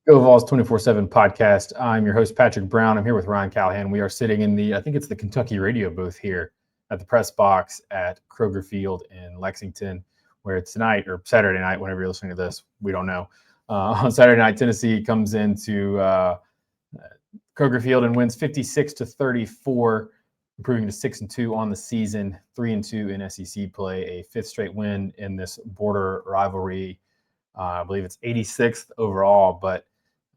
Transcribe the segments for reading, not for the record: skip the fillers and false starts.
GoVols247 podcast. I'm your host, Patrick Brown. I'm here with Ryan Callahan. We are sitting in I think it's the Kentucky radio booth here at the press box at Kroger Field in Lexington, where tonight or Saturday night, whenever you're listening to this, we don't know. On Saturday night, Tennessee comes into Kroger Field and wins 56-34, improving to 6-2 on the season, 3-2 in SEC play, a fifth straight win in this border rivalry. I believe it's 86th overall, but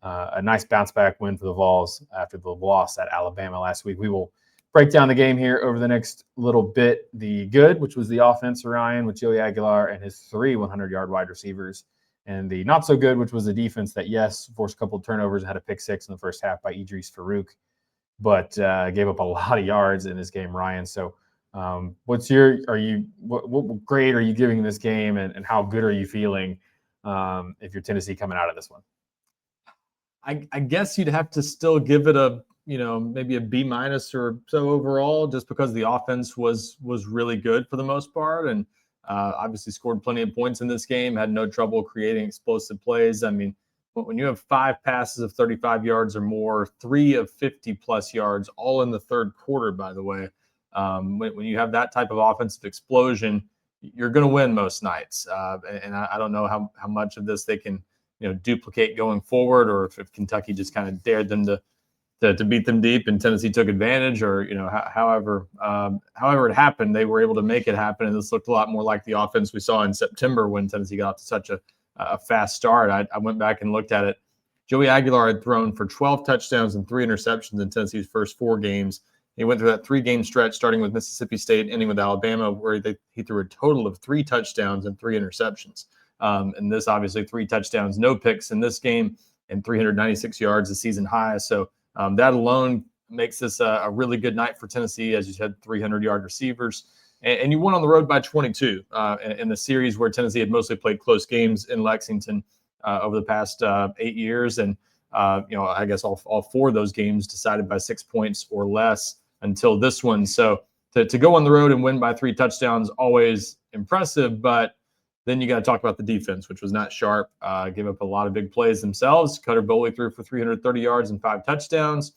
a nice bounce-back win for the Vols after the loss at Alabama last week. We will break down the game here over the next little bit. The good, which was the offense, Ryan, with Joey Aguilar and his 3 100-yard wide receivers. And the not-so-good, which was the defense that, yes, forced a couple of turnovers and had a pick six in the first half by Idris Farouk, but gave up a lot of yards in this game, Ryan. So what grade are you giving this game, and how good are you feeling if you're Tennessee coming out of this one? I guess you'd have to still give it maybe a B- or so overall, just because the offense was really good for the most part, and obviously scored plenty of points in this game, had no trouble creating explosive plays. I mean, when you have 5 passes of 35 yards or more, 3 of 50-plus yards, all in the third quarter, by the way, when you have that type of offensive explosion, you're going to win most nights. And I don't know how much of this they can duplicate going forward, or if Kentucky just kind of dared them to beat them deep and Tennessee took advantage, or however it happened, they were able to make it happen. And this looked a lot more like the offense we saw in September when Tennessee got off to such a fast start. I went back and looked at it. Joey Aguilar had thrown for 12 touchdowns and 3 interceptions in Tennessee's first 4 games. He went through that 3-game stretch, starting with Mississippi State, ending with Alabama, where he threw a total of 3 touchdowns and 3 interceptions. And this, obviously, 3 touchdowns, no picks in this game, and 396 yards, a season high. So that alone makes this a really good night for Tennessee, as you said, 300-yard receivers. And you won on the road by 22 in the series where Tennessee had mostly played close games in Lexington over the past 8 years. And, I guess all 4 of those games decided by 6 points or less until this one. So to go on the road and win by 3 touchdowns, always impressive. But then you got to talk about the defense, which was not sharp. Gave up a lot of big plays themselves. Cutter Boley threw for 330 yards and 5 touchdowns.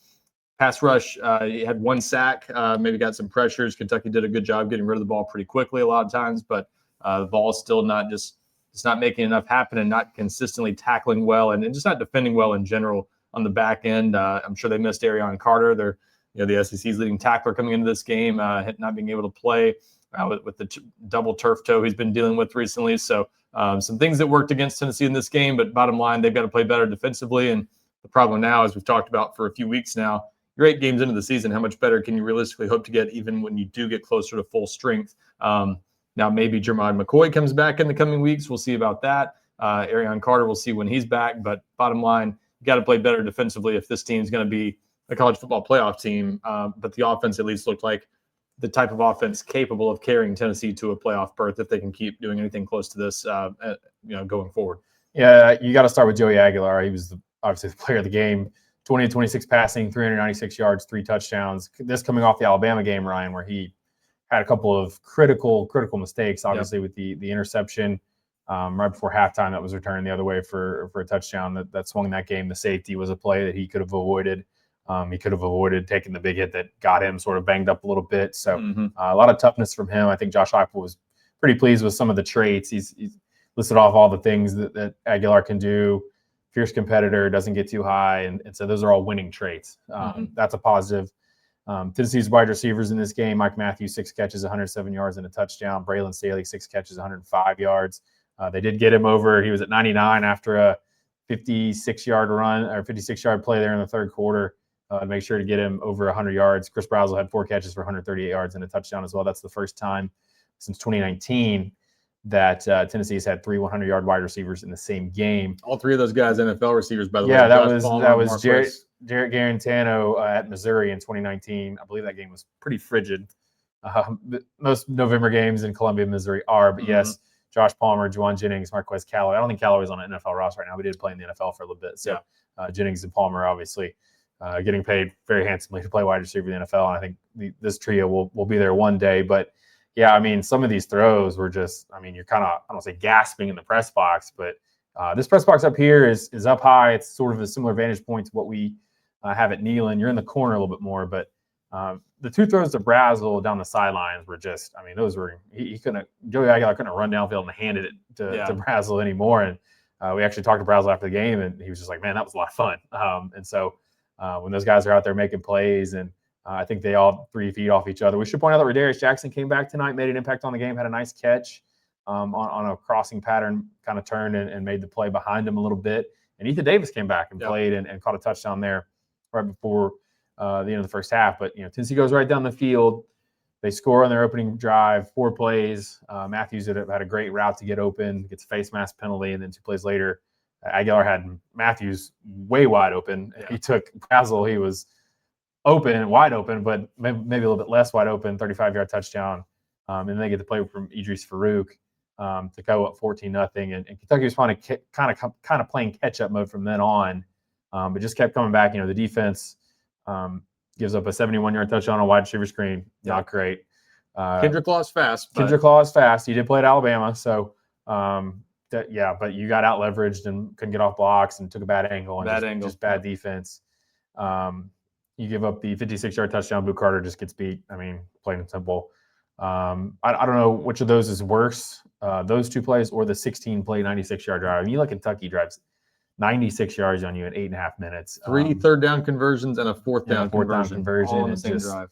Pass rush, he had 1 sack, maybe got some pressures. Kentucky did a good job getting rid of the ball pretty quickly a lot of times, but the ball is still not making enough happen, and not consistently tackling well, and just not defending well in general on the back end. I'm sure they missed Arion Carter. They're the SEC's leading tackler coming into this game, not being able to play with the double turf toe he's been dealing with recently. So some things that worked against Tennessee in this game, but bottom line, they've got to play better defensively. And the problem now, as we've talked about for a few weeks now, you're 8 games into the season. How much better can you realistically hope to get, even when you do get closer to full strength? Now, maybe Jermod McCoy comes back in the coming weeks. We'll see about that. Arion Carter, we'll see when he's back. But bottom line, you got to play better defensively if this team's going to be a college football playoff team. But the offense at least looked like the type of offense capable of carrying Tennessee to a playoff berth if they can keep doing anything close to this, going forward. Yeah, you got to start with Joey Aguilar. He was obviously the player of the game. 20-26 passing, 396 yards, 3 touchdowns. This coming off the Alabama game, Ryan, where he had a couple of critical mistakes, obviously, with the interception right before halftime that was returned the other way for a touchdown that swung that game. The safety was a play that he could have avoided. He could have avoided taking the big hit that got him sort of banged up a little bit. So a lot of toughness from him. I think Josh Heupel was pretty pleased with some of the traits. He's listed off all the things that Aguilar can do. Fierce competitor, doesn't get too high. And so those are all winning traits. That's a positive. Tennessee's wide receivers in this game, Mike Matthews, 6 catches, 107 yards and a touchdown. Braylon Staley, 6 catches, 105 yards. They did get him over. He was at 99 after a 56-yard run or 56-yard play there in the third quarter. Make sure to get him over 100 yards. Chris Brazel had 4 catches for 138 yards and a touchdown as well. That's the first time since 2019 that Tennessee has had 3 100-yard wide receivers in the same game. All 3 of those guys NFL receivers, by the way. Yeah, that was Jarrett Garantano at Missouri in 2019. I believe that game was pretty frigid. Most November games in Columbia, Missouri are, but yes, Josh Palmer, Juwan Jennings, Marquez Callaway. I don't think Callaway's on an NFL roster right now. We did play in the NFL for a little bit. So Jennings and Palmer, obviously, getting paid very handsomely to play wide receiver in the NFL. And I think this trio will be there one day. But, yeah, I mean, some of these throws were just, I mean, you're kind of, I don't say gasping in the press box, but This press box up here is up high. It's sort of a similar vantage point to what we have at Neyland. You're in the corner a little bit more, but the two throws to Brazel down the sidelines were just, I mean, those were, he couldn't, Joey Aguilar couldn't run downfield and handed it to Brazel anymore. And we actually talked to Brazel after the game, and he was just like, man, that was a lot of fun. And so when those guys are out there making plays, and I think they all 3 feet off each other. We should point out that Rodarius Jackson came back tonight, made an impact on the game, had a nice catch on a crossing pattern, kind of turned and made the play behind him a little bit. And Ethan Davis came back and played and caught a touchdown there right before the end of the first half. But, Tennessee goes right down the field. They score on their opening drive, 4 plays. Matthews had a great route to get open, gets a face mask penalty, and then 2 plays later, Aguilar had Matthews way wide open. Yeah. He took Brazel. He was wide open, but maybe a little bit less wide open, 35-yard touchdown. And they get the play from Idris Farouk to go up 14-0. And Kentucky was kind of playing catch-up mode from then on, but just kept coming back. The defense gives up a 71-yard touchdown on a wide receiver screen. Not great. Kendrick Law is fast. Kendrick Law is fast. He did play at Alabama, so but you got out-leveraged and couldn't get off blocks and took a bad angle. And just bad defense. You give up the 56-yard touchdown. Boot Carter just gets beat. I mean, plain and simple. I don't know which of those is worse, those 2 plays or the 16-play 96-yard drive. I mean, you look, Kentucky drives 96 yards on you in 8.5 minutes. 3 third-down conversions and a fourth-down conversion all on the same drive.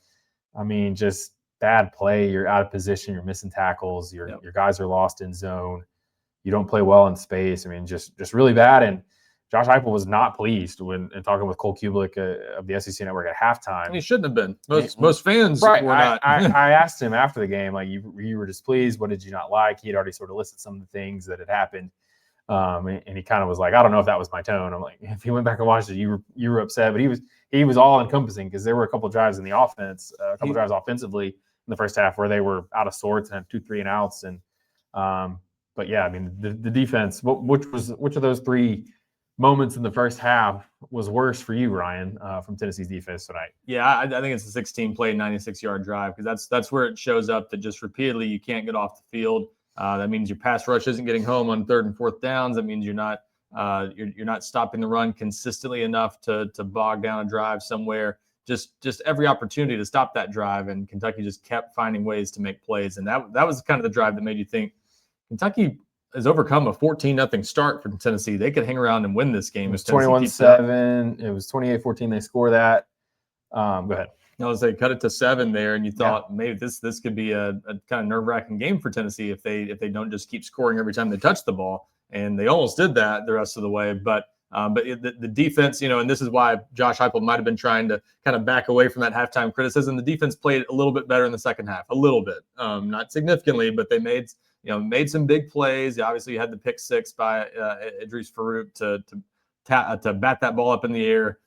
I mean, just bad play. You're out of position. You're missing tackles. Your guys are lost in zone. You don't play well in space. I mean, just really bad. And Josh Heupel was not pleased when talking with Cole Kubelik of the SEC Network at halftime. And he shouldn't have been. Most fans were not. I asked him after the game, like, you were displeased. What did you not like? He had already sort of listed some of the things that had happened. And he kind of was like, I don't know if that was my tone. I'm like, if he went back and watched it, you were upset. But he was all encompassing, because there were a couple of drives in the offense, drives offensively in the first half where they were out of sorts and had 2 3-and-outs. And but yeah, I mean, the defense. Which of those 3 moments in the first half was worse for you, Ryan, from Tennessee's defense tonight? Yeah, I think it's a 16-play, 96-yard drive, because that's where it shows up that just repeatedly you can't get off the field. That means your pass rush isn't getting home on 3rd and 4th downs. That means you're not stopping the run consistently enough to bog down a drive somewhere. Just every opportunity to stop that drive, and Kentucky just kept finding ways to make plays. And that was kind of the drive that made you think Kentucky has overcome a 14-0 start from Tennessee. They could hang around and win this game. It was 21-7. It was 28-14. They score that. Go ahead. They cut it to 7 there, and you thought maybe this could be a kind of nerve-wracking game for Tennessee if they don't just keep scoring every time they touch the ball. And they almost did that the rest of the way. But the defense, and this is why Josh Heupel might have been trying to kind of back away from that halftime criticism. The defense played a little bit better in the second half, a little bit, not significantly, but they made some big plays. Obviously, you had the pick 6 by Idris Farouk to bat that ball up in the air,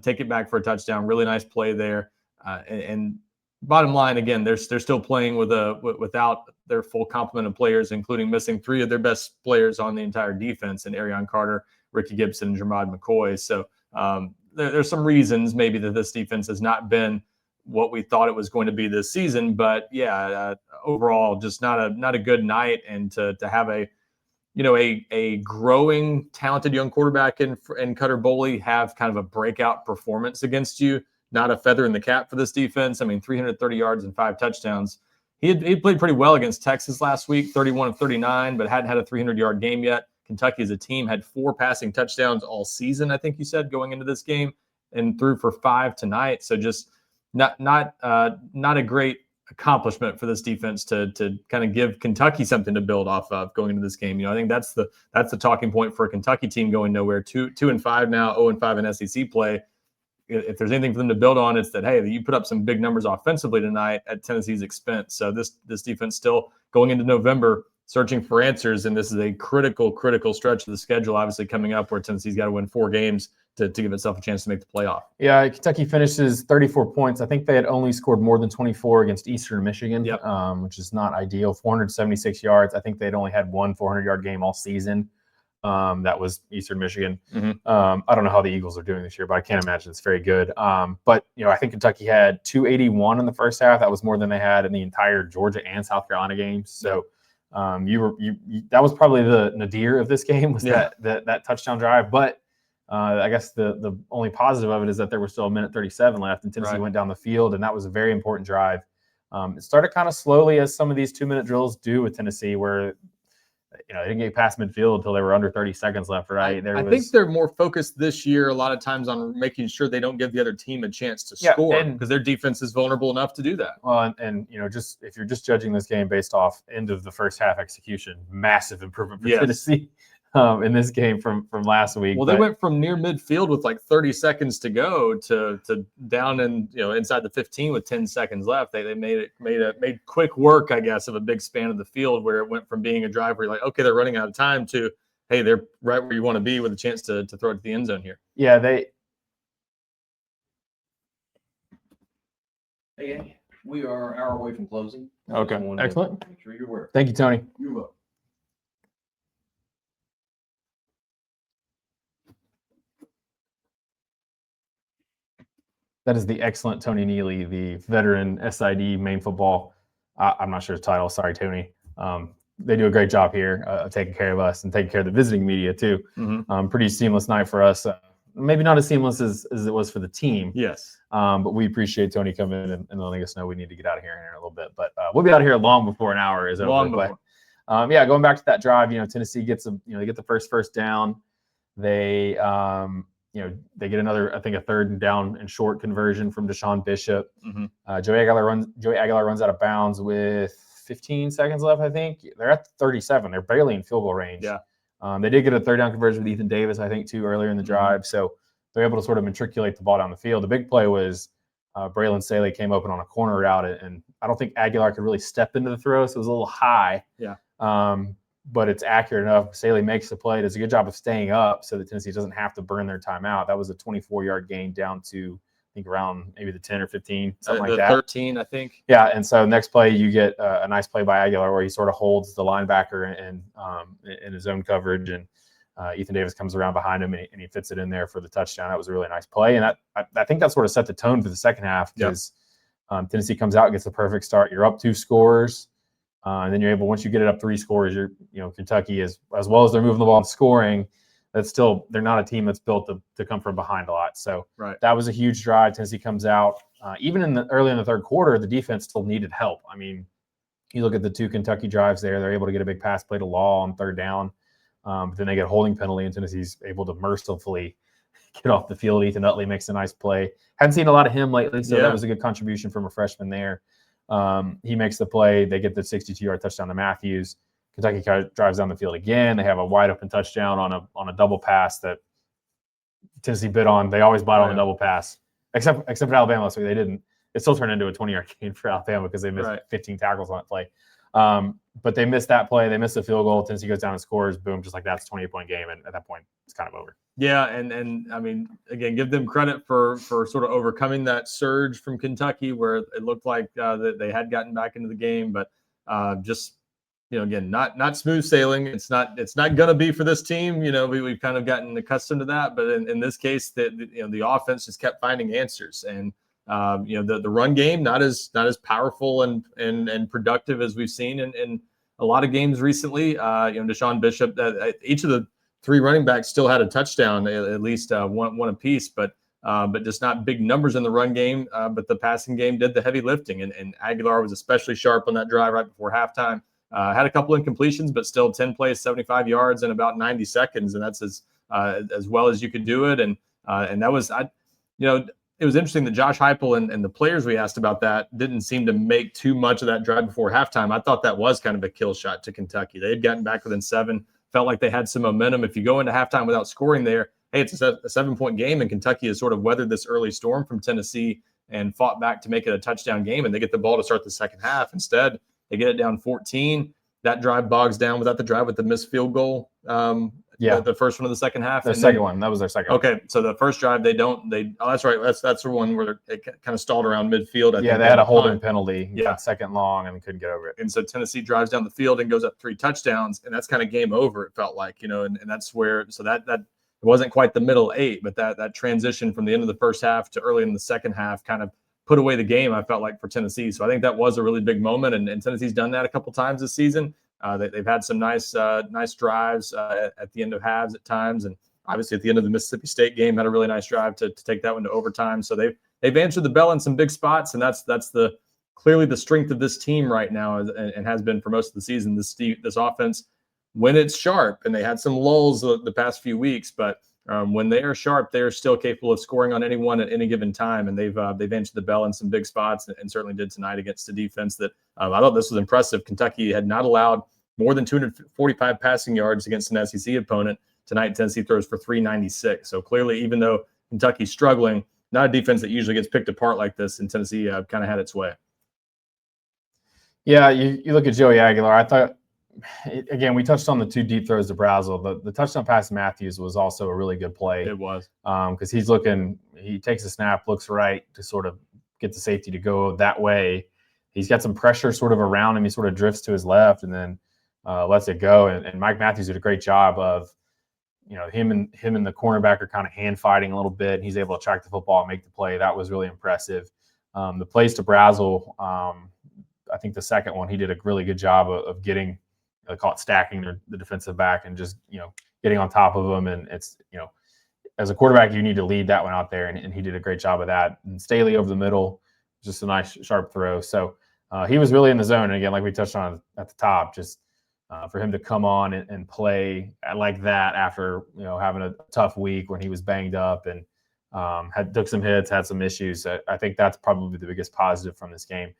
take it back for a touchdown. Really nice play there. And bottom line, again, they're still playing without their full complement of players, including missing 3 of their best players on the entire defense, and Arion Carter, Ricky Gibson, and Jermod McCoy. So there's some reasons maybe that this defense has not been what we thought it was going to be this season. But overall, just not a good night. And to have a growing, talented young quarterback in Cutter Boley have kind of a breakout performance against you, not a feather in the cap for this defense. I mean, 330 yards and 5 touchdowns. He played pretty well against Texas last week, 31 of 39, but hadn't had a 300-yard game yet. Kentucky as a team had 4 passing touchdowns all season, I think you said, going into this game, and threw for 5 tonight. So just not a great accomplishment for this defense to kind of give Kentucky something to build off of going into this game. I think that's the talking point for a Kentucky team going nowhere. 2-5 now, 0-5 in SEC play. If there's anything for them to build on, it's that, hey, you put up some big numbers offensively tonight at Tennessee's expense. So this defense still going into November searching for answers, and this is a critical stretch of the schedule obviously coming up where Tennessee's got to win 4 games to give itself a chance to make the playoff. Yeah, Kentucky finishes 34 points. I think they had only scored more than 24 against Eastern Michigan, which is not ideal. 476 yards. I think they'd only had 1 400-yard game all season. That was Eastern Michigan. Mm-hmm. I don't know how the Eagles are doing this year, but I can't imagine it's very good. But I think Kentucky had 281 in the first half. That was more than they had in the entire Georgia and South Carolina games. So That was probably the nadir of this game was that touchdown drive. But I guess the only positive of it is that there was still 1:37 left, and Tennessee went down the field, and that was a very important drive. It started kind of slowly, as some of these 2-minute drills do with Tennessee, where they didn't get past midfield until they were under 30 seconds left, right? I think they're more focused this year a lot of times on making sure they don't give the other team a chance to score, because their defense is vulnerable enough to do that. Well, and just if you're just judging this game based off end of the first half execution, massive improvement for Tennessee in this game from last week. Well, they went from near midfield with like 30 seconds to go to down in inside the 15 with 10 seconds left. They made quick work, I guess, of a big span of the field, where it went from being a drive where you're like, okay, they're running out of time, to hey, they're right where you want to be with a chance to throw it to the end zone here. Yeah, Hey, we are an hour away from closing. Okay, excellent. Make sure you're aware. Thank you, Tony. You're welcome. That is the excellent Tony Neely, the veteran SID main football. I'm not sure his title. Sorry, Tony. They do a great job here of taking care of us and taking care of the visiting media too. Mm-hmm. Pretty seamless night for us. Maybe not as seamless as it was for the team. Yes. But we appreciate Tony coming in and letting us know we need to get out of here in a little bit. But we'll be out of here long before an hour is over. Long before. But, going back to that drive, Tennessee gets they get the first down. They they get another, I think, a 3rd down and short conversion from Deshaun Bishop. Mm-hmm. Joey Aguilar runs out of bounds with 15 seconds left, I think. They're at 37. They're barely in field goal range. Yeah. They did get a 3rd down conversion with Ethan Davis, I think, too, earlier in the drive. So they're able to sort of matriculate the ball down the field. The big play was Braylon Staley came open on a corner route, and I don't think Aguilar could really step into the throw, so it was a little high. Yeah. But it's accurate enough. Staley makes the play, does a good job of staying up so that Tennessee doesn't have to burn their timeout. That was a 24-yard gain down to, I think, around maybe the 10 or 15, something like that. 13, I think. Yeah, and so next play you get a nice play by Aguilar where he sort of holds the linebacker in his own coverage, and Ethan Davis comes around behind him and he fits it in there for the touchdown. That was a really nice play, and I think that sort of set the tone for the second half, because Tennessee comes out, gets the perfect start. You're up 2 scores. And then you're able, once you get it up 3 scores, Kentucky is, as well as they're moving the ball and scoring, they're not a team that's built to come from behind a lot. So that was a huge drive. Tennessee comes out. Even early in the 3rd quarter, the defense still needed help. I mean, you look at the 2 Kentucky drives there, they're able to get a big pass play to Law on 3rd down. But then they get a holding penalty, and Tennessee's able to mercifully get off the field. Ethan Utley makes a nice play. Hadn't seen a lot of him lately, so that was a good contribution from a freshman there. He makes the play. They get the 62-yard touchdown to Matthews. Kentucky drives down the field again. They have a wide open touchdown on a double pass that Tennessee bid on. They always bite on the double pass, except for Alabama last week. They didn't. It still turned into a 20-yard gain for Alabama because they missed 15 tackles on that play. But they missed that play. They missed the field goal. Tennessee goes down and scores. Boom, just like that. It's a 28-point game, and at that point, it's kind of over. Yeah, and I mean, again, give them credit for sort of overcoming that surge from Kentucky, where it looked like that they had gotten back into the game, but just again, not smooth sailing. It's not going to be for this team. We've kind of gotten accustomed to that, but in this case, the offense just kept finding answers, and the run game not as powerful and productive as we've seen in a lot of games recently. Deshaun Bishop, each of the 3 running backs still had a touchdown, at least one apiece, but just not big numbers in the run game. But the passing game did the heavy lifting, and Aguilar was especially sharp on that drive right before halftime. Had a couple incompletions, but still 10 plays, 75 yards in about 90 seconds, and that's as well as you could do it. And that was, it was interesting that Josh Heupel and the players we asked about that didn't seem to make too much of that drive before halftime. I thought that was kind of a kill shot to Kentucky. They had gotten back within 7, felt like they had some momentum. If you go into halftime without scoring there, hey, it's a 7-point game, and Kentucky has sort of weathered this early storm from Tennessee and fought back to make it a touchdown game, and they get the ball to start the second half. Instead, they get it down 14. That drive bogs down without the drive with the missed field goal. The first one of the second half. The second one. That was their second. Okay, so the first drive oh, that's right. That's the one where it kind of stalled around midfield. I think they had a holding penalty. Yeah, 2nd long, and they couldn't get over it. And so Tennessee drives down the field and goes up 3 touchdowns, and that's kind of game over. It felt like, and that's where. So that it wasn't quite the middle 8, but that transition from the end of the first half to early in the second half kind of put away the game, I felt like, for Tennessee. So I think that was a really big moment, and Tennessee's done that a couple times this season. They've had some nice drives at the end of halves at times, and obviously at the end of the Mississippi State game had a really nice drive to take that one to overtime. So they've answered the bell in some big spots, and that's clearly the strength of this team right now, and has been for most of the season. This offense, when it's sharp, and they had some lulls the past few weeks, but when they are sharp, they are still capable of scoring on anyone at any given time, and they've answered the bell in some big spots, and certainly did tonight against a defense that I thought this was impressive. Kentucky had not allowed more than 245 passing yards against an SEC opponent. Tonight, Tennessee throws for 396. So clearly, even though Kentucky's struggling, not a defense that usually gets picked apart like this, and Tennessee kind of had its way. Yeah, you look at Joey Aguilar. I thought, again, we touched on the 2 deep throws to Brazel. The touchdown pass to Matthews was also a really good play. It was. Because he takes a snap, looks right to sort of get the safety to go that way. He's got some pressure sort of around him. He sort of drifts to his left and then lets it go. And Mike Matthews did a great job of, him and the cornerback are kind of hand fighting a little bit. And he's able to track the football and make the play. That was really impressive. The plays to Brazel, I think the second one, he did a really good job of getting, they call it stacking the defensive back and just, getting on top of them. And it's, as a quarterback, you need to lead that one out there. And he did a great job of that. And Staley over the middle, just a nice sharp throw. So he was really in the zone. And again, like we touched on at the top, just for him to come on and play like that after, having a tough week when he was banged up and took some hits, had some issues. I think that's probably the biggest positive from this game.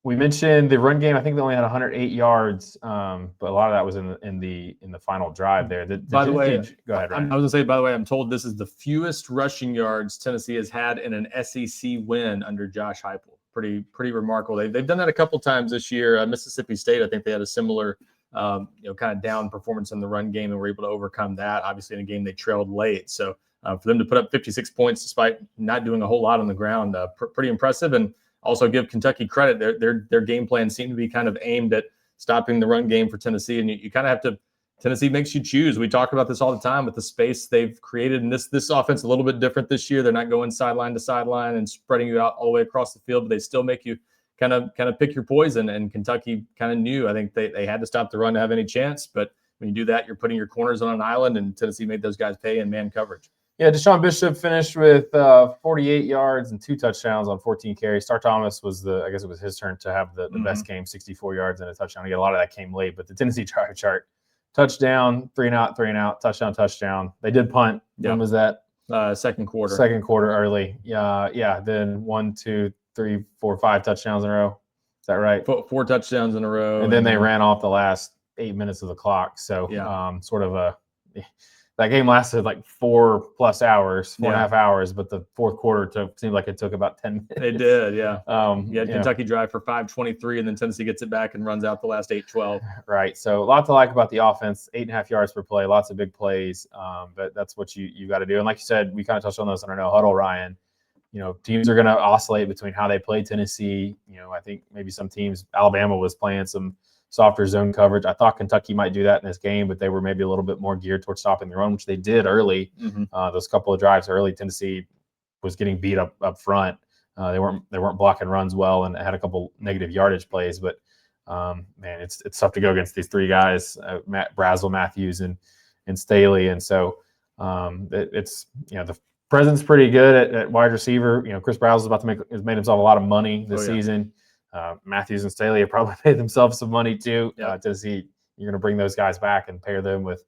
We mentioned the run game. I think they only had 108 yards, but a lot of that was in the final drive there. By the way, go ahead, Ryan. I was going to say, by the way, I'm told this is the fewest rushing yards Tennessee has had in an SEC win under Josh Heupel. Pretty remarkable. They've done that a couple times this year. Mississippi State, I think they had a similar, kind of down performance in the run game and were able to overcome that. Obviously, in a game they trailed late, so for them to put up 56 points despite not doing a whole lot on the ground, pretty impressive. And also give Kentucky credit. Their game plan seemed to be kind of aimed at stopping the run game for Tennessee, and you kind of have to. Tennessee makes you choose. We talk about this all the time with the space they've created, and this offense a little bit different this year. They're not going sideline to sideline and spreading you out all the way across the field, but they still make you kind of pick your poison. And Kentucky kind of knew. I think they had to stop the run to have any chance, but when you do that, you're putting your corners on an island, and Tennessee made those guys pay in man coverage. Yeah, Deshaun Bishop finished with 48 yards and 2 touchdowns on 14 carries. Star Thomas was I guess it was his turn to have the best game, 64 yards and a touchdown. Again, a lot of that came late, but the Tennessee chart, touchdown, 3 and out, touchdown. They did punt. Yep. When was that? Second quarter. Second quarter early. Yeah. Then 1, 2, 3, 4, 5 touchdowns in a row. Is that right? 4 touchdowns in a row. And then they ran off the last 8 minutes of the clock. So sort of that game lasted like 4+ hours, 4.5 hours, but the fourth quarter seemed like it took about 10 minutes. It did, yeah. Kentucky drive for 5:23, and then Tennessee gets it back and runs out the last 8:12. Right. So a lot to like about the offense, 8.5 yards per play, lots of big plays. But that's what you got to do. And like you said, we kind of touched on those in our no huddle, Ryan. Teams are going to oscillate between how they play Tennessee. I think maybe some teams, Alabama was playing some softer zone coverage. I thought Kentucky might do that in this game, but they were maybe a little bit more geared towards stopping the run, which they did early. Those couple of drives early, Tennessee was getting beat up front. They weren't blocking runs well and had a couple negative yardage plays. But man, it's tough to go against these 3 guys, Brazel, Matthews, and Staley. And so it's the presence pretty good at wide receiver. Chris Brazel has made himself a lot of money this season. Matthews and Staley have probably paid themselves some money too. Tennessee, you're going to bring those guys back and pair them with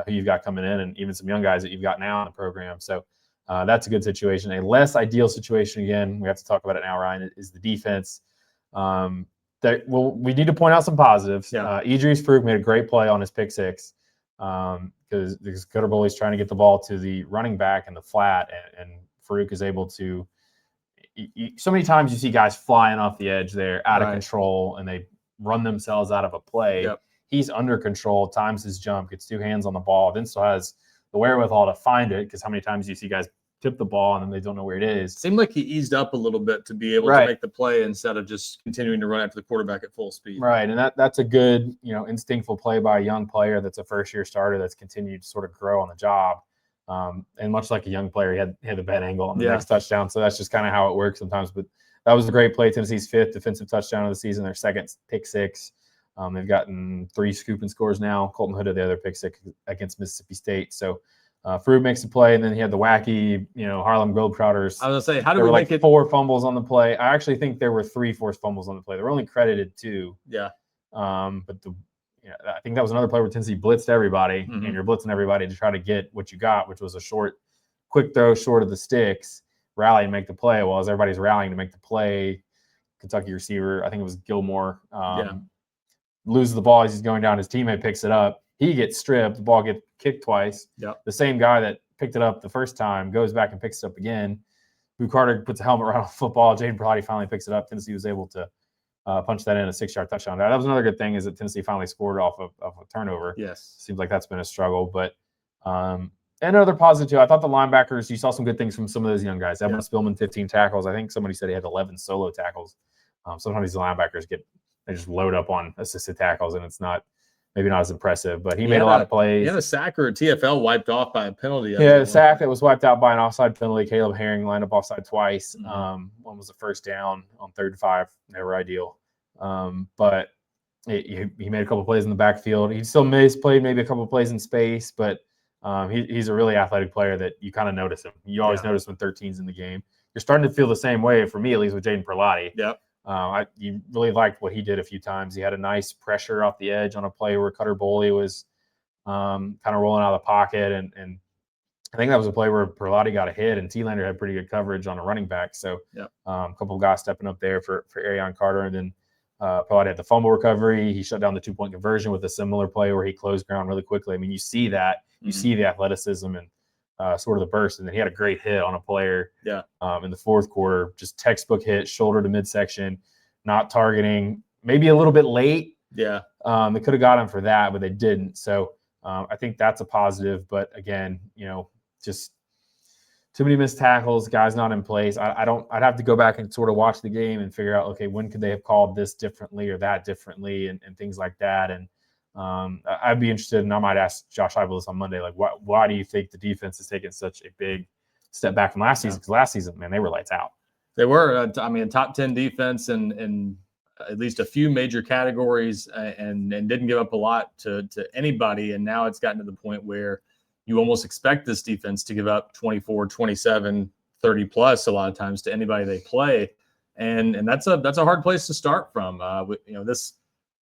who you've got coming in, and even some young guys that you've got now in the program. So that's a good situation. A less ideal situation, again, we have to talk about it now, Ryan, is the defense. We need to point out some positives. Idris Farouk made a great play on his pick six because Gooderbull is trying to get the ball to the running back in the flat, and Farouk is able to. So many times you see guys flying off the edge there, out of control, and they run themselves out of a play. He's under control, times his jump, gets 2 hands on the ball, then still has the wherewithal to find it, because how many times do you see guys tip the ball and then they don't know where it is? Seemed like he eased up a little bit to be able to make the play instead of just continuing to run after the quarterback at full speed. Right, and that's a good, instinctful play by a young player that's a first-year starter that's continued to sort of grow on the job. And much like a young player, he had a bad angle on the next touchdown. So that's just kind of how it works sometimes. But that was a great play. Tennessee's 5th defensive touchdown of the season, their 2nd pick six. They've gotten 3 scoop and scores now. Colton Hood had the other pick six against Mississippi State. So Fruit makes a play, and then he had the wacky, Harlem Globetrotters. I was going to say, how do there we were make like it 4 fumbles on the play. I actually think there were 3 forced fumbles on the play. They were only credited 2. Yeah. But I think that was another play where Tennessee blitzed everybody, and you're blitzing everybody to try to get what you got, which was a quick throw short of the sticks, rally and make the play. Well, as everybody's rallying to make the play, Kentucky receiver, I think it was Gilmore, loses the ball as he's going down. His teammate picks it up. He gets stripped. The ball gets kicked twice. Yep. The same guy that picked it up the first time goes back and picks it up again. Boo Carter puts a helmet right on the football. Jaden Perlotti finally picks it up. Tennessee was able to punch that in, a 6-yard touchdown. That was another good thing, is that Tennessee finally scored off of a turnover. Yes. Seems like that's been a struggle. But and another positive, too, I thought the linebackers, you saw some good things from some of those young guys. Evan Spillman, 15 tackles. I think somebody said he had 11 solo tackles. Sometimes these linebackers they just load up on assisted tackles, and it's maybe not as impressive. But he made a lot of plays. He had a sack or a TFL wiped off by a penalty. Yeah, the sack that was wiped out by an offside penalty. Caleb Herring lined up offside twice. One was a first down on 3rd and 5. Never ideal. But he made a couple of plays in the backfield. He still misplayed maybe a couple of plays in space, but he's a really athletic player that you kind of notice him. You always notice when 13's in the game. You're starting to feel the same way, for me at least, with Jaden Perlotti. Yep. You really liked what he did a few times. He had a nice pressure off the edge on a play where Cutter Boley was kind of rolling out of the pocket, and I think that was a play where Perlotti got a hit, and T-Lander had pretty good coverage on a running back. So a couple of guys stepping up there for Arion Carter, and then Perlotti had the fumble recovery. He shut down the 2-point conversion with a similar play where he closed ground really quickly. I mean, you see that. You see the athleticism and sort of the burst, and then he had a great hit on a player in the 4th quarter, just textbook hit, shoulder to midsection, not targeting, maybe a little bit late. Yeah. They could have got him for that, but they didn't. So I think that's a positive. But again, just too many missed tackles, guys not in place. I'd have to go back and sort of watch the game and figure out, okay, when could they have called this differently or that differently, and things like that. And I'd be interested, and I might ask Josh Heupel this on Monday, like, why do you think the defense has taken such a big step back from last season? Because last season, man, they were lights out. They were, a top 10 defense in at least a few major categories, and didn't give up a lot to anybody. And now it's gotten to the point where you almost expect this defense to give up 24, 27, 30 plus a lot of times to anybody they play. And that's a hard place to start from.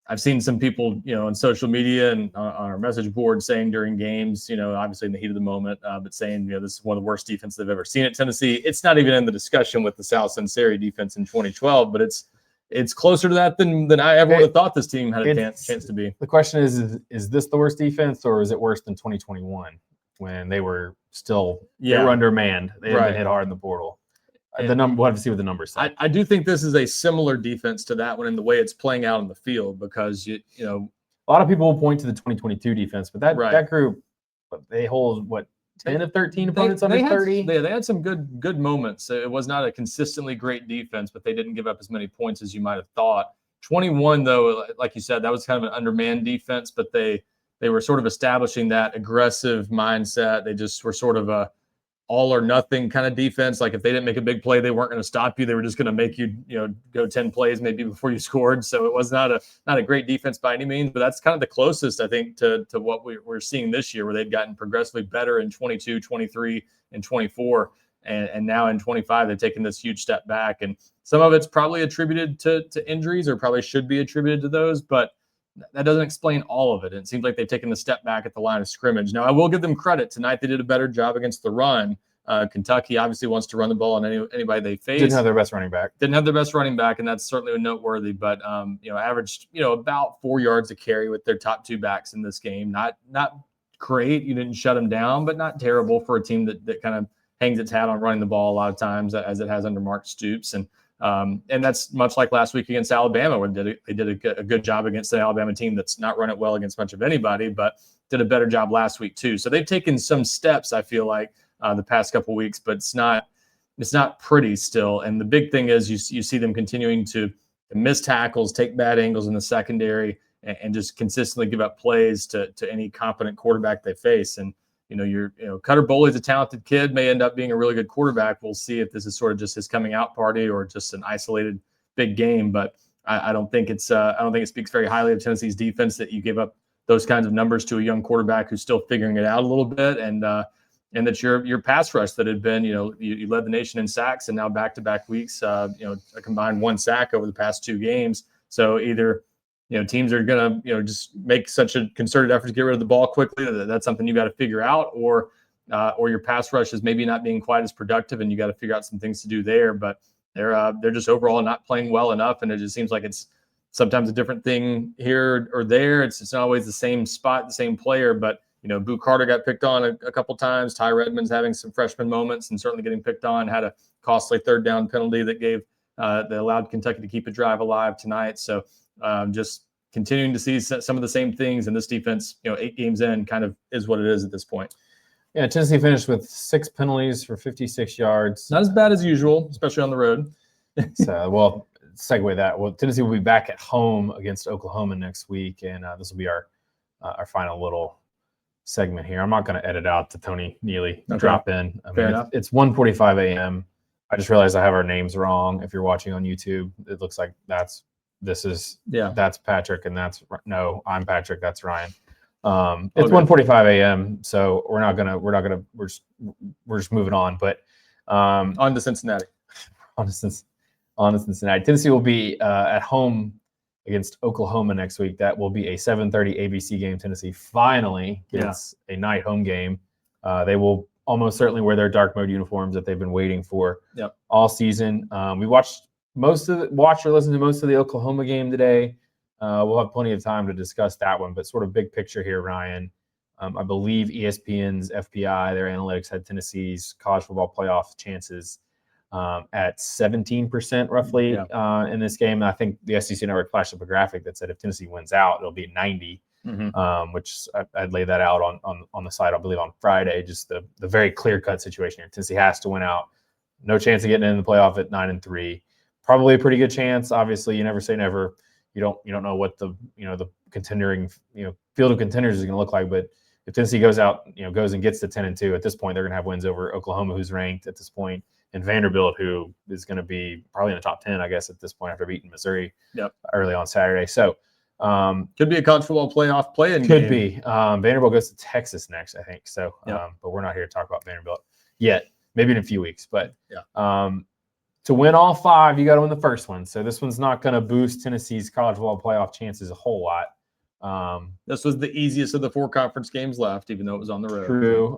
I've seen some people, on social media and on our message board saying during games, obviously in the heat of the moment, but saying, this is one of the worst defenses they've ever seen at Tennessee. It's not even in the discussion with the Sal Sunseri defense in 2012, but it's closer to that than I ever would have thought this team had a chance to be. The question is this the worst defense, or is it worse than 2021 when they were still they were undermanned? They had been hit hard in the portal. We'll have to see what the numbers say. I do think this is a similar defense to that one in the way it's playing out in the field, because a lot of people will point to the 2022 defense, but that group, they hold 10 of 13 opponents under 30. They had some good moments. It was not a consistently great defense, but they didn't give up as many points as you might have thought. 21, though, like you said, that was kind of an undermanned defense, but they were sort of establishing that aggressive mindset. They just were sort of a all or nothing kind of defense. Like if they didn't make a big play, they weren't going to stop you. They were just going to make you, go 10 plays maybe before you scored. So it was not a great defense by any means, but that's kind of the closest, I think, to what we're seeing this year, where they've gotten progressively better in 22, 23, and 24. And now in 25, they've taken this huge step back. And some of it's probably attributed to injuries, or probably should be attributed to those, but that doesn't explain all of it. It seems like they've taken a step back at the line of scrimmage. Now, I will give them credit. Tonight, they did a better job against the run. Kentucky obviously wants to run the ball on anybody they face. Didn't have their best running back. And that's certainly noteworthy. But averaged about 4 yards a carry with their top 2 backs in this game. Not great. You didn't shut them down, but not terrible for a team that kind of hangs its hat on running the ball a lot of times, as it has under Mark Stoops. And that's much like last week against Alabama, where they did a good job against the Alabama team that's not run it well against much of anybody, but did a better job last week too. So they've taken some steps, I feel like, the past couple of weeks, but it's not pretty still. And the big thing is you see them continuing to miss tackles, take bad angles in the secondary, and just consistently give up plays to any competent quarterback they face. And Cutter Boley's a talented kid, may end up being a really good quarterback. We'll see if this is sort of just his coming out party or just an isolated big game. But I don't think it speaks very highly of Tennessee's defense that you give up those kinds of numbers to a young quarterback who's still figuring it out a little bit, and that your pass rush that had been, you led the nation in sacks, and now back-to-back weeks, a combined 1 sack over the past 2 games. So either teams are going to just make such a concerted effort to get rid of the ball quickly that's something you got to figure out, or your pass rush is maybe not being quite as productive, and you got to figure out some things to do there. But they're just overall not playing well enough, and it just seems like it's sometimes a different thing here or there. It's not always the same spot, the same player, but Boo Carter got picked on a couple times. Ty Redmond's having some freshman moments and certainly getting picked on. Had a costly 3rd down penalty that allowed Kentucky to keep a drive alive tonight. So just continuing to see some of the same things, and this defense, 8 games in, kind of is what it is at this point. Yeah, Tennessee finished with 6 penalties for 56 yards. Not as bad as usual, especially on the road. So, segue that. Well, Tennessee will be back at home against Oklahoma next week, and this will be our final little segment here. I'm not going to edit out the Tony Neely drop in. Fair enough. It's 1:45 a.m. I just realized I have our names wrong. If you're watching on YouTube, it looks like that's Patrick, and I'm Patrick. That's Ryan. It's 1:45 a.m. So we're just moving on. But on to Cincinnati. On to Cincinnati. Tennessee will be at home against Oklahoma next week. That will be a 7:30 ABC game. Tennessee finally gets a night home game. They will almost certainly wear their dark mode uniforms that they've been waiting for all season. We watched or listened to most of the Oklahoma game today. We'll have plenty of time to discuss that one, but sort of big picture here, Ryan. I believe ESPN's FPI, their analytics, had Tennessee's college football playoff chances at 17% roughly in this game. And I think the SEC Network flashed up a graphic that said if Tennessee wins out, it'll be 90, which I'd lay that out on the site, I believe, on Friday. Just the very clear-cut situation here. Tennessee has to win out. No chance of getting in the playoff at 9-3. Probably a pretty good chance. Obviously, you never say never. You don't know what the contendering field of contenders is going to look like. But if Tennessee goes and gets to 10-2, at this point they're going to have wins over Oklahoma, who's ranked at this point, and Vanderbilt, who is going to be probably in the top 10, I guess, at this point after beating Missouri early on Saturday. So could be a college football playoff play-in could game. Be. Vanderbilt goes to Texas next, I think. So, but we're not here to talk about Vanderbilt yet. Maybe in a few weeks. But to win all 5, you got to win the first one. So this one's not going to boost Tennessee's college football playoff chances a whole lot. This was the easiest of the 4 conference games left, even though it was on the road. True.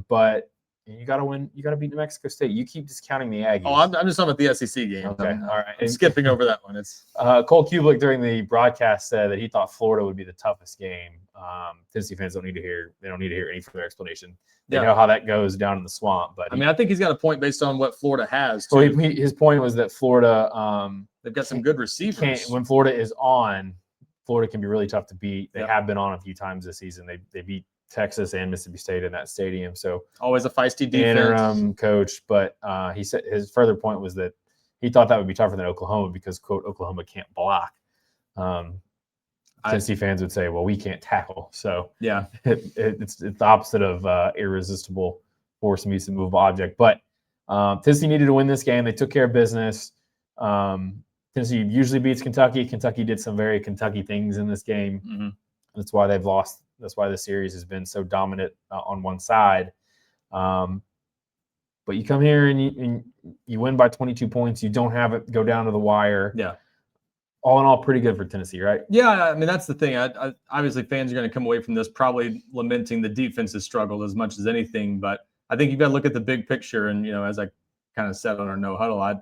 But you got to win. You got to beat New Mexico State. You keep discounting the Aggies. Oh, I'm just talking about the SEC game. Okay. All right. I'm skipping over that one. It's Cole Kublik during the broadcast said that he thought Florida would be the toughest game. Tennessee fans don't need to hear any further explanation. They know how that goes down in the swamp. But I think he's got a point based on what Florida has. So his point was that Florida they've got some good receivers. When Florida is on, Florida can be really tough to beat. They have been on a few times this season. They beat Texas and Mississippi State in that stadium. So always a feisty defense. Interim coach, but he said his further point was that he thought that would be tougher than Oklahoma because, quote, Oklahoma can't block. Tennessee fans would say, well, we can't tackle. So it's the opposite of irresistible force meets a movable object. But Tennessee needed to win this game. They took care of business. Tennessee usually beats Kentucky. Kentucky did some very Kentucky things in this game. That's why they've lost. That's why the series has been so dominant on one side. But you come here and you win by 22 points. You don't have it go down to the wire. Yeah. All in all, pretty good for Tennessee, right? Yeah, that's the thing. I obviously, fans are going to come away from this probably lamenting the defense's struggle as much as anything. But I think you've got to look at the big picture. And, as I kind of said on our no huddle, I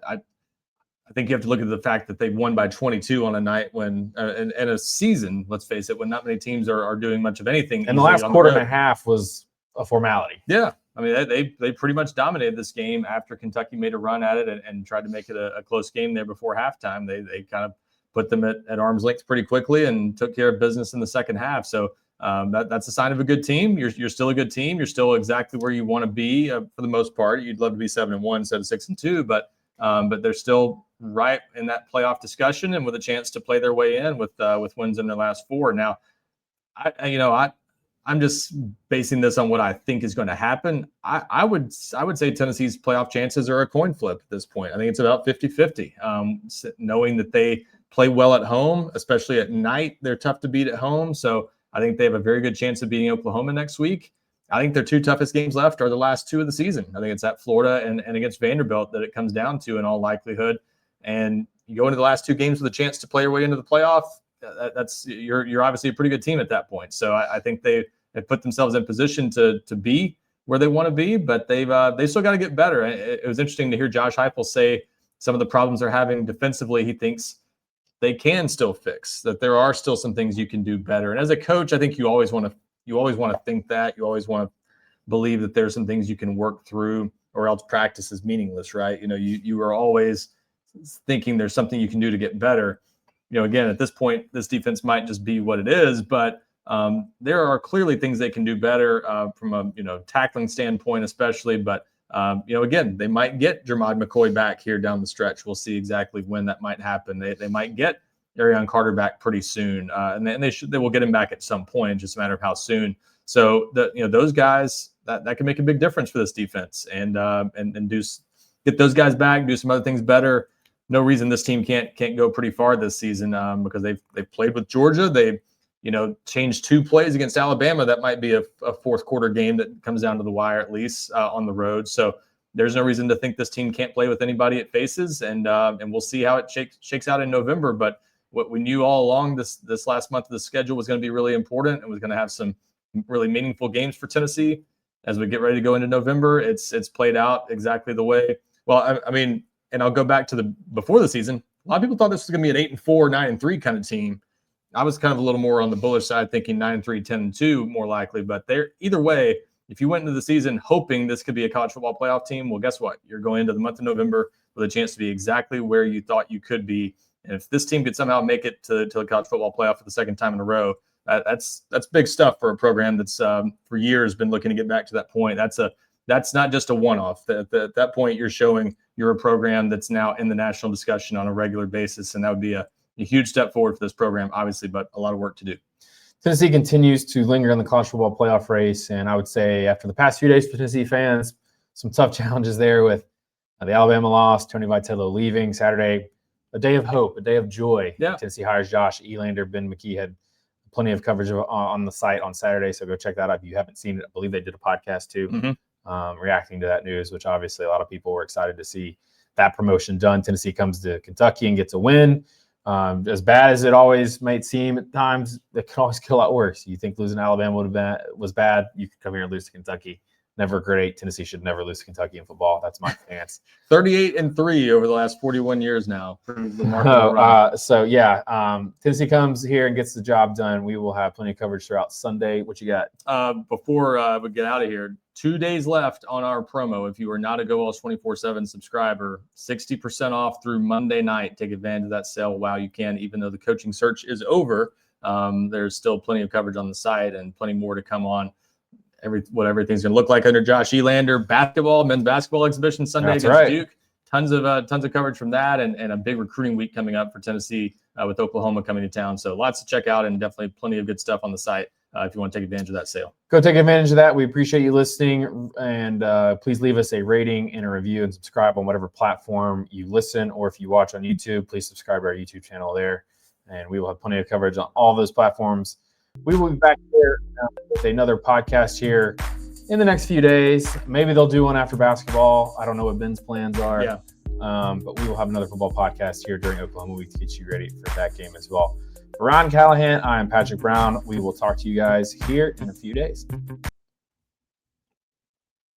think you have to look at the fact that they've won by 22 on a night when in a season, let's face it, when not many teams are doing much of anything. And the last quarter and a half was a formality. Yeah. They pretty much dominated this game after Kentucky made a run at it and tried to make it a close game there before halftime. They kind of put them at arm's length pretty quickly and took care of business in the second half. So that's a sign of a good team. You're still a good team. You're still exactly where you want to be for the most part. You'd love to be 7-1 instead of 6-2, but they're still right in that playoff discussion and with a chance to play their way in with wins in their last 4. Now, I'm just basing this on what I think is going to happen. I would say Tennessee's playoff chances are a coin flip at this point. I think it's about 50-50, knowing that they play well at home, especially at night. They're tough to beat at home. So I think they have a very good chance of beating Oklahoma next week. I think their two toughest games left are the last two of the season. I think it's at Florida and against Vanderbilt that it comes down to in all likelihood. And you go into the last two games with a chance to play your way into the playoff. You're obviously a pretty good team at that point. So I think they have put themselves in position to be where they want to be, but they still got to get better. It was interesting to hear Josh Heupel say some of the problems they're having defensively, he thinks they can still fix, that there are still some things you can do better. And as a coach, I think you always want to think that. You always want to believe that there's some things you can work through, or else practice is meaningless, right? You are always thinking there's something you can do to get better. Again, at this point, this defense might just be what it is, but there are clearly things they can do better from a tackling standpoint, especially. But again, they might get Jermod McCoy back here down the stretch. We'll see exactly when that might happen. They might get Arion Carter back pretty soon, and they will get him back at some point. It's just a matter of how soon. So those guys that can make a big difference for this defense, and get those guys back, do some other things better. No reason this team can't go pretty far this season because they've played with Georgia. They've changed two plays against Alabama. That might be a fourth quarter game that comes down to the wire, at least on the road. So there's no reason to think this team can't play with anybody it faces, and we'll see how it shakes out in November. But what we knew all along, this last month of the schedule was going to be really important and was going to have some really meaningful games for Tennessee. As we get ready to go into November, it's played out exactly the way. Well, I mean, and I'll go back to before the season. A lot of people thought this was going to be an 8-4, 9-3 kind of team. I was kind of a little more on the bullish side, thinking 9-3, 10-2 more likely. But either way, if you went into the season hoping this could be a college football playoff team, well, guess what? You're going into the month of November with a chance to be exactly where you thought you could be. And if this team could somehow make it to the college football playoff for the second time in a row, that's big stuff for a program that's for years been looking to get back to that point. That's not just a one-off. At that point, you're showing you're a program that's now in the national discussion on a regular basis, and that would be a huge step forward for this program, obviously, but a lot of work to do. Tennessee continues to linger in the college football playoff race, and I would say after the past few days for Tennessee fans, some tough challenges there with the Alabama loss, Tony Vitello leaving Saturday, a day of hope, a day of joy. Yeah. Tennessee hires Josh Elander. Ben McKee had plenty of coverage on the site on Saturday, so go check that out if you haven't seen it. I believe they did a podcast too, reacting to that news, which obviously a lot of people were excited to see that promotion done. Tennessee comes to Kentucky and gets a win. As bad as it always might seem at times, it can always get a lot worse. You think losing to Alabama was bad, you could come here and lose to Kentucky. Never great. Tennessee should never lose to Kentucky in football. That's my stance. 38-3 over the last 41 years now. Tennessee comes here and gets the job done. We will have plenty of coverage throughout Sunday. What you got? Before we get out of here, 2 days left on our promo. If you are not a GoVols247 subscriber, 60% off through Monday night. Take advantage of that sale while you can, even though the coaching search is over. There's still plenty of coverage on the site and plenty more to come on. What everything's going to look like under Josh Elander. Men's basketball exhibition Sunday against Duke. Tons of coverage from that, and a big recruiting week coming up for Tennessee with Oklahoma coming to town. So lots to check out, and definitely plenty of good stuff on the site if you want to take advantage of that sale. Go take advantage of that. We appreciate you listening, and please leave us a rating and a review and subscribe on whatever platform you listen, or if you watch on YouTube, please subscribe to our YouTube channel there, and we will have plenty of coverage on all those platforms. We will be back here with another podcast here in the next few days. Maybe they'll do one after basketball. I don't know what Ben's plans are. Yeah. But we will have another football podcast here during Oklahoma week to get you ready for that game as well. For Ron Callahan, I am Patrick Brown. We will talk to you guys here in a few days.